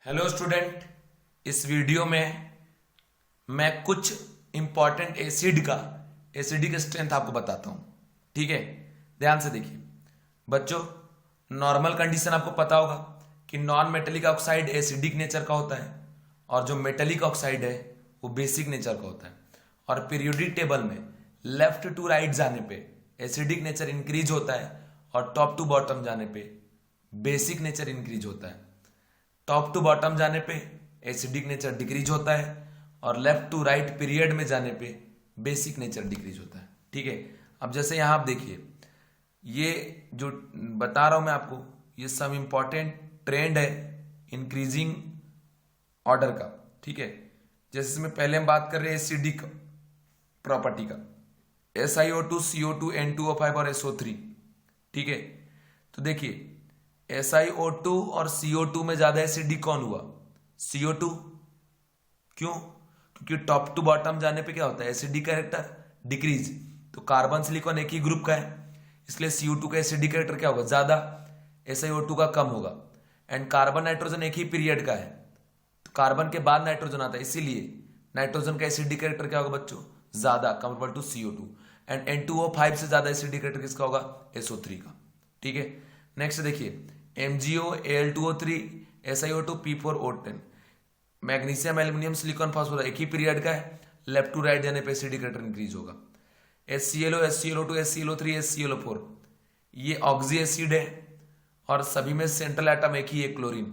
Hello student, इस video में मैं कुछ इंपॉर्टेंट एसिडिक स्ट्रेंथ आपको बताता हूं। ठीक है, ध्यान से देखिए बच्चों। नॉर्मल कंडीशन आपको पता होगा कि non metallic oxide acidic nature का होता है और जो मेटेलिक ऑक्साइड है वो बेसिक नेचर का होता है। और पीरियोडिक टेबल में लेफ्ट टू राइट जाने पे एसिडिक नेचर इंक्रीज होता है और टॉप टू बॉटम जाने पे बेसिक नेचर इंक्रीज होता है। टॉप टू बॉटम जाने पे एसिडिक नेचर डिक्रीज होता है और लेफ्ट टू राइट पीरियड में जाने पे बेसिक नेचर डिक्रीज होता है। ठीक है, अब जैसे यहां आप देखिए, ये जो बता रहा हूं मैं आपको, ये सब इंपॉर्टेंट ट्रेंड है इंक्रीजिंग ऑर्डर का। ठीक है, जैसे इसमें पहले हम बात कर रहे हैं एसिडिक प्रॉपर्टी का, SiO2, CO2, N2O5 और SO3। ठीक है, तो देखिए SiO2 और CO2 में ज्यादा एसिडिक कौन हुआ? CO2। क्यों? क्योंकि टॉप टू बॉटम जाने पे क्या होता है? Acidic character decrease. तो कार्बन सिलिकॉन एक ही ग्रुप का है, इसलिए CO2 का एसिडिक कैरेक्टर क्या होगा? ज्यादा। SiO2 का कम होगा। एंड कार्बन नाइट्रोजन एक ही पीरियड का है, तो कार्बन के बाद नाइट्रोजन आता है, इसीलिए नाइट्रोजन का एसिडिक कैरेक्टर क्या होगा बच्चों? ज्यादा, comparable to CO2। And N2O5 से ज्यादा एसिडिक कैरेक्टर किसका होगा? SO3 का। ठीक है, नेक्स्ट देखिए MgO, Al2O3, SiO2, P4O10। Magnesium, aluminium, silicon, phosphorus एक ही पीरियड का है, लेफ्ट टू राइट जाने पे एसिडिक कैरेक्टर इंक्रीज होगा। HClO, HClO2, HClO3, HClO4 ये ऑक्सी एसिड है और सभी में सेंट्रल एटम एक ही है, क्लोरीन।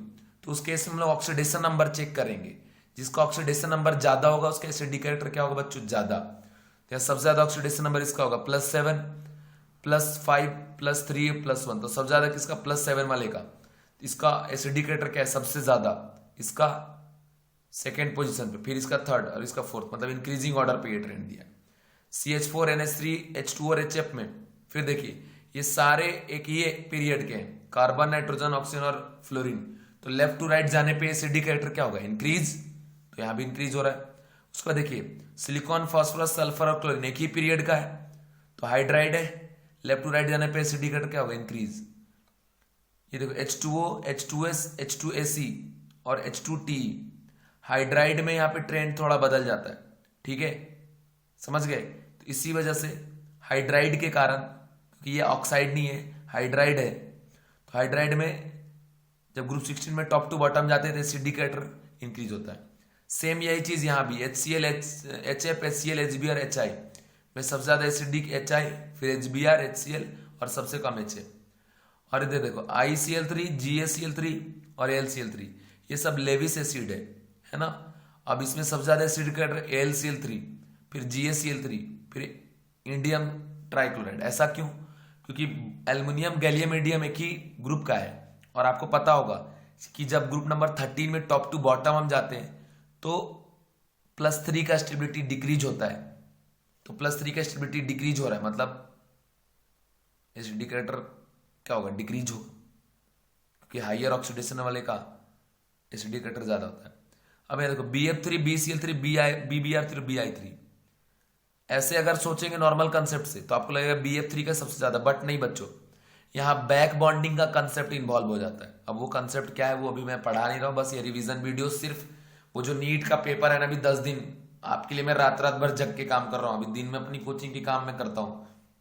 तो उस केस में हम लोग ऑक्सीडेशन नंबर चेक करेंगे, जिसका ऑक्सीडेशन नंबर ज्यादा होगा उसका एसिडिक कैरेक्टर क्या होगा बच्चों? ज्यादा। तो सबसे ज्यादा ऑक्सीडेशन नंबर इसका होगा +7, +5, +3, +1। तो सबसे ज्यादा किसका? +7 वाले का। इसका एसिडिक कैरेक्टर क्या है? सबसे ज्यादा इसका सेकेंड पोजीशन पे, फिर इसका थर्ड और इसका फोर्थ, मतलब इंक्रीजिंग ऑर्डर पे ये ट्रेंड दिया। CH4, NH3, H2 और HF में फिर देखिए ये सारे एक ही पीरियड के हैं, कार्बन, नाइट्रोजन, ऑक्सीजन और फ्लोरीन। तो लेफ्ट टू राइट जाने पे एसिडिक कैरेक्टर क्या होगा? इंक्रीज। तो यहां भी इंक्रीज हो रहा है। उसका देखिए सिलिकॉन, फास्फोरस, सल्फर और क्लोरीन एक ही पीरियड का है, तो हाइड्राइड है, लेफ्ट टू राइट जाने पे एसिडिक कैरेक्टर क्या होगा? इंक्रीज। ये देखो H2O, H2S, H2AC और H2TE हाइड्राइड में यहाँ पे ट्रेंड थोड़ा बदल जाता है। ठीक है, समझ गए? तो इसी वजह से हाइड्राइड के कारण, क्योंकि ये ऑक्साइड नहीं है, हाइड्राइड है, तो हाइड्राइड में जब ग्रुप 16 में टॉप टू बॉटम जाते हैं तो एसिडिक कैरेक्टर इंक्रीज होता है। सेम यही चीज यहाँ भी HCl, HF, HCl, HB और HI में सबसे ज्यादा एसिडिक HI, फिर HBr, HCl और सबसे कम HF। और इधर देखो ICl3, GaCl3 और AlCl3 ये सब लेविस एसिड है ना। अब इसमें सबसे ज्यादा एसिडिक कैरेक्टर AlCl3, फिर GaCl3, फिर इंडियम ट्राइक्लोराइड। ऐसा क्यों? क्योंकि एल्युमिनियम, गैलियम, इंडियम एक ही ग्रुप का है। और आपको पता होगा कि जब ग्रुप नंबर 13 में टॉप टू बॉटम हम जाते हैं तो +3 का स्टेबिलिटी डिक्रीज होता है। तो +3 का स्टेबिलिटी डिक्रीज हो रहा है, मतलब एसिडिक कैरेक्टर क्या होगा? डिक्रीज होगा, क्योंकि हाइयर ऑक्सीडेशन वाले का एसिडिक कैरेक्टर ज्यादा होता है। अब ये देखो BF3, BCl3, BBr3, BI3 ऐसे अगर सोचेंगे नॉर्मल कंसेप्ट से तो आपको लगेगा BF3 का सबसे ज्यादा, बट नहीं बच्चों, यहां बैक बॉन्डिंग का कंसेप्ट इन्वॉल्व हो जाता है। अब वो कंसेप्ट क्या है वो अभी मैं पढ़ा नहीं रहा हूं, बस ये रिवीजन वीडियो, सिर्फ वो जो नीट का पेपर है ना, अभी 10 दिन आपके लिए मैं रात रात भर जग के काम कर रहा हूं। अभी दिन में अपनी कोचिंग के काम में करता हूं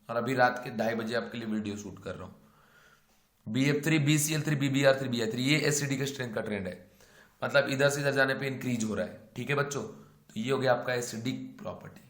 और अभी रात के 2:30 बजे आपके लिए वीडियो शूट कर रहा हूं। BF3, BCl3, BBr3, BI3 ये एसिडिक स्ट्रेंथ का ट्रेंड है, मतलब इधर से इधर जाने पे इंक्रीज हो रहा है। ठीक है बच्चों, तो ये हो गया आपका एसिडिक प्रॉपर्टी।